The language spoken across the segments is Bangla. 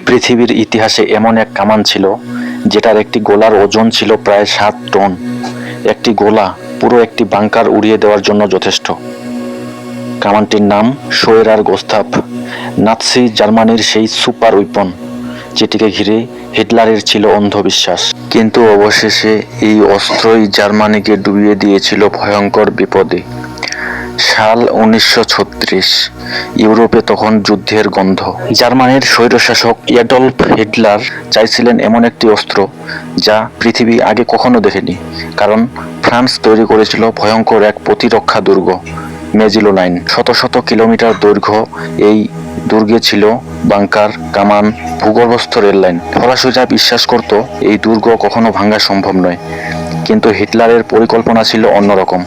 পৃথিবীর ইতিহাসে এমন এক কামান ছিল যেটার একটি গোলার ওজন ছিল প্রায় 7 টন। একটি গোলা পুরো একটি বাংকার উড়িয়ে দেওয়ার জন্য যথেষ্ট। কামানটির নাম শোয়েরার গোস্তাপ, নাৎসি জার্মানির সেই সুপার উইপন যেটিকে ঘিরে হিটলারের ছিল অন্ধবিশ্বাস। কিন্তু অবশেষে এই অস্ত্রই জার্মানিকে ডুবিয়ে দিয়েছিল ভয়ঙ্কর বিপদে। সাল 1936। ইউরোপে তখন যুদ্ধের গন্ধ। জার্মানির স্বৈরশাসক অ্যাডলফ হিটলার চাইছিলেন এমন একটি অস্ত্র যা পৃথিবী আগে কখনো দেখেনি। কারণ ফ্রান্স তৈরি করেছিল ভয়ঙ্কর এক প্রতিরক্ষা দুর্গ, মেজিলো লাইন। শত শত কিলোমিটার দৈর্ঘ্য এই দুর্গে ছিল বাংকার, কামান, ভূগর্ভস্থ রেল লাইন। ফরাসিরা বিশ্বাস করত এই দুর্গ কখনো ভাঙা সম্ভব নয়। কিন্তু হিটলারের পরিকল্পনা ছিল অন্যরকম।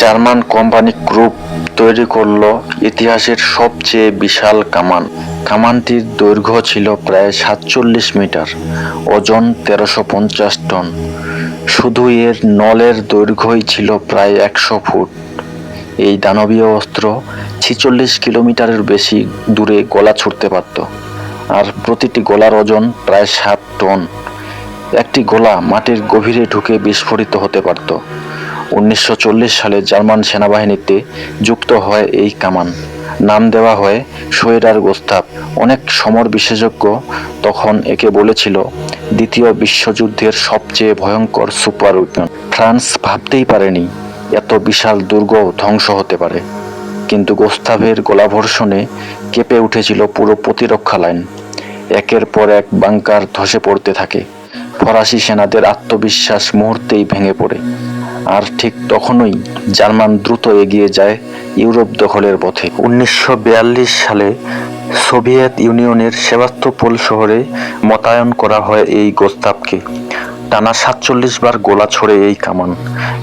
জার্মান কোম্পানি ক্রুপ তৈরি করল ইতিহাসের সবচেয়ে বিশাল কামান। কামানটির দৈর্ঘ্য ছিল প্রায় 47 মিটার, ওজন 1350 টন। শুধু এর নলের দৈর্ঘ্যই ছিল প্রায় 100 ফুট। এই দানবীয় অস্ত্র 46 কিলোমিটারের বেশি দূরে গোলা ছুটতে পারত, আর প্রতিটি গোলার ওজন প্রায় 7 টন। একটি গোলা মাটির গভীরে ঢুকে বিস্ফোরিত হতে পারত। 1940 সালে জার্মান সেনাবাহিনীতে যুক্ত হয় এই কামান। নাম দেওয়া হয় শোয়েরার গোস্তাপ। অনেক সমর বিশেষজ্ঞ তখন একে বলেছিল দ্বিতীয় বিশ্বযুদ্ধের সবচেয়ে ভয়ঙ্কর সুপার উইপন। ফ্রান্স ভাবতেই পারেনি এত বিশাল দুর্গ ধ্বংস হতে পারে। কিন্তু গোস্তাপের গোলাবর্ষণে কেঁপে উঠেছিল পুরো প্রতিরক্ষা লাইন। একের পর এক বাংকার ধসে পড়তে থাকে। ফরাসি সেনাদের আত্মবিশ্বাস মুহূর্তেই ভেঙে পড়ে। আর ঠিক তখনই জার্মান দ্রুত এগিয়ে যায় ইউরোপ দখলের পথে। 1942 সালে সোভিয়েত ইউনিয়নের সেভাস্তোপোল শহরে মোতায়েন করা হয় এই গোস্তাপকে। টানা 47 বার গোলা ছোড়ে এই কামান।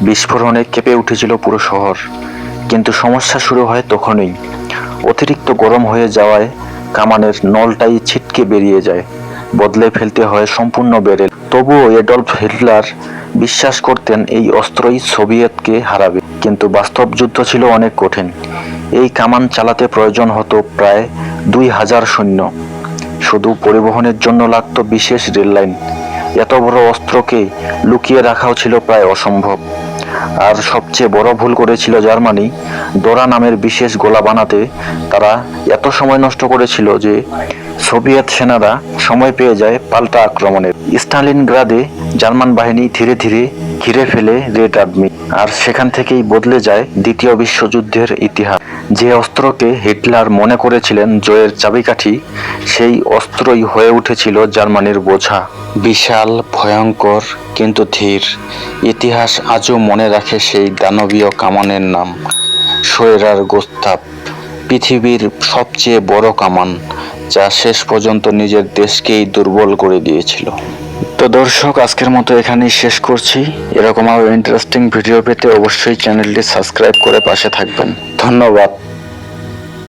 বিস্ফোরণে কেঁপে উঠেছিল পুরো শহর। কিন্তু সমস্যা শুরু হয় তখনই। অতিরিক্ত গরম হয়ে যাওয়ায় কামানের নলটাই ছিটকে বেরিয়ে যায়। বদলে ফেলতে হয় সম্পূর্ণ ব্যারেল। তবুও অ্যাডলফ হিটলার বিশ্বাস করতেন এই অস্ত্রই সোভিয়েতকে হারাবে। কিন্তু বাস্তব যুদ্ধ ছিল অনেক কঠিন। এই কামান চালাতে প্রয়োজন হতো প্রায় 2000 সৈন্য। শুধু পরিবহনের জন্য লাগতো বিশেষ রেল লাইন। এত বড় অস্ত্রকে লুকিয়ে রাখাও ছিল প্রায় অসম্ভব। আর সবচেয়ে বড় ভুল করেছিল জার্মানি। ডোরা নামের বিশেষ গোলা বানাতে তারা এত সময় নষ্ট করেছিল যে সোভিয়েত সেনারা সময় পেয়ে যায় পাল্টা আক্রমণের। স্টালিনগ্রাদে জার্মান বাহিনী ধীরে ধীরে ঘিরে ফেলে রেড আর্মি। আর সেখান থেকেই বদলে যায় দ্বিতীয় বিশ্বযুদ্ধের ইতিহাস। যে অস্ত্রকে হিটলার মনে করেছিলেন জয়ের চাবিকাঠি, সেই অস্ত্রই হয়ে উঠেছিল জার্মানির বোঝা। বিশাল, ভয়ঙ্কর, কিন্তু ধীর। ইতিহাস আজও মনে রাখে সেই দানবীয় কামানের নাম, শোয়েরার গোস্তাপ। পৃথিবীর সবচেয়ে বড় কামান, যা শেষ পর্যন্ত নিজের দেশকেই দুর্বল করে দিয়েছিল। তো দর্শক, আজকের মতো এখানেই শেষ করছি। এরকম আরো ইন্টারেস্টিং ভিডিও পেতে অবশ্যই চ্যানেলটি সাবস্ক্রাইব করে পাশে থাকবেন। ধন্যবাদ।